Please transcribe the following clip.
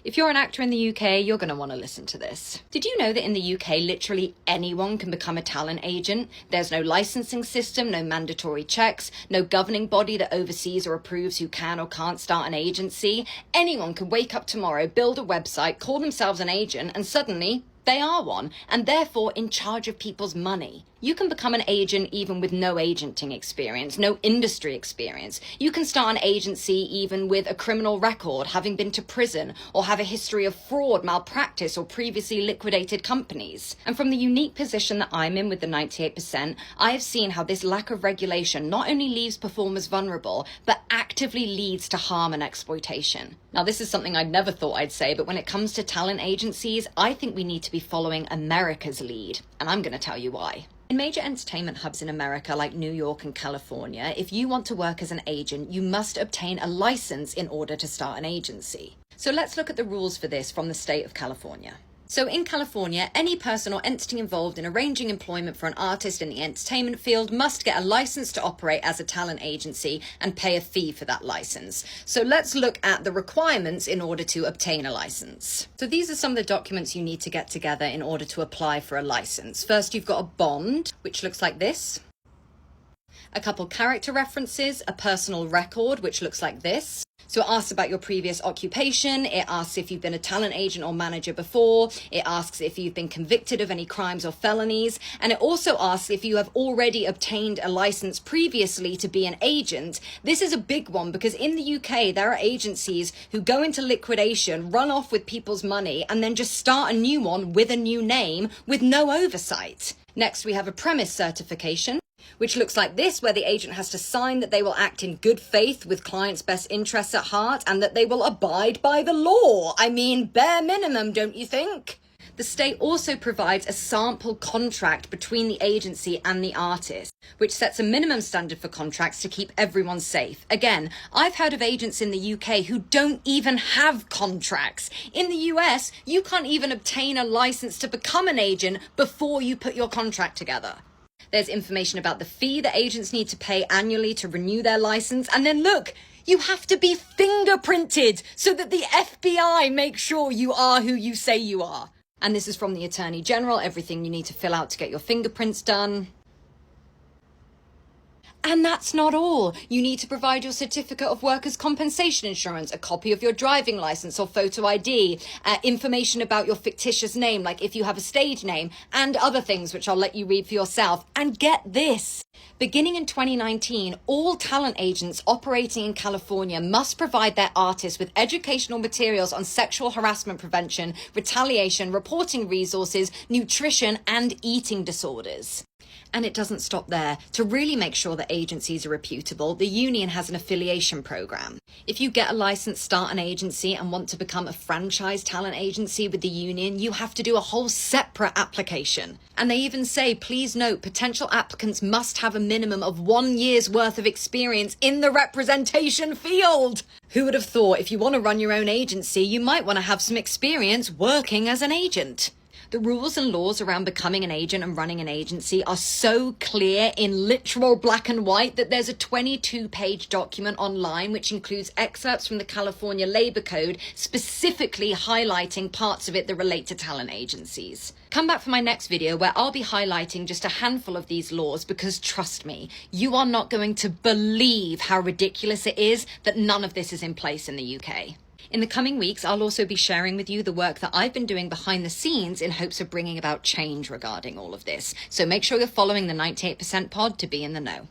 If you're an actor in the UK, you're going to want to listen to this. Did you know that in the UK, literally anyone can become a talent agent? There's no licensing system, no mandatory checks, no governing body that oversees or approves who can or can't start an agency. Anyone can wake up tomorrow, build a website, call themselves an agent, and suddenly they are one, and therefore in charge of people's money. You can become an agent even with no agenting experience, no industry experience. You can start an agency even with a criminal record, having been to prison, or have a history of fraud, malpractice, or previously liquidated companies. And from the unique position that I'm in with the 98%, I have seen how this lack of regulation not only leaves performers vulnerable, but actively leads to harm and exploitation. Now, this is something I never thought I'd say, but when it comes to talent agencies, I think we need to be following America's lead, and I'm going to tell you why. In major entertainment hubs in America like New York and California, if you want to work as an agent, you must obtain a license in order to start an agency. So let's look at the rules for this from the state of California. So in California, any person or entity involved in arranging employment for an artist in the entertainment field must get a license to operate as a talent agency and pay a fee for that license. So let's look at the requirements in order to obtain a license. So these are some of the documents you need to get together in order to apply for a license. First, you've got a bond, which looks like this. A couple character references, a personal record, which looks like this. So it asks about your previous occupation, it asks if you've been a talent agent or manager before, it asks if you've been convicted of any crimes or felonies, and it also asks if you have already obtained a license previously to be an agent. This is a big one because in the UK there are agencies who go into liquidation, run off with people's money, and then just start a new one with a new name with no oversight. Next, we have a premise certification, which looks like this, where the agent has to sign that they will act in good faith with clients' best interests at heart and that they will abide by the law. I mean, bare minimum, don't you think? The state also provides a sample contract between the agency and the artist, which sets a minimum standard for contracts to keep everyone safe. Again, I've heard of agents in the UK who don't even have contracts. In the US, you can't even obtain a license to become an agent before you put your contract together. There's information about the fee that agents need to pay annually to renew their license. And then look, you have to be fingerprinted so that the FBI makes sure you are who you say you are. And this is from the Attorney General, everything you need to fill out to get your fingerprints done. And that's not all. You need to provide your certificate of workers' compensation insurance, a copy of your driving license or photo ID, information about your fictitious name, like if you have a stage name, and other things which I'll let you read for yourself. And get this. Beginning in 2019, all talent agents operating in California must provide their artists with educational materials on sexual harassment prevention, retaliation, reporting resources, nutrition, and eating disorders. And it doesn't stop there. To really make sure that agencies are reputable, the union has an affiliation program. If you get a license, start an agency, and want to become a franchise talent agency with the union, you have to do a whole separate application. And they even say, please note, potential applicants must have a minimum of 1 year's worth of experience in the representation field. Who would have thought if you want to run your own agency, you might want to have some experience working as an agent? The rules and laws around becoming an agent and running an agency are so clear in literal black and white that there's a 22-page document online which includes excerpts from the California Labor Code, specifically highlighting parts of it that relate to talent agencies. Come back for my next video where I'll be highlighting just a handful of these laws because trust me, you are not going to believe how ridiculous it is that none of this is in place in the UK. In the coming weeks, I'll also be sharing with you the work that I've been doing behind the scenes in hopes of bringing about change regarding all of this. So make sure you're following the 98% pod to be in the know.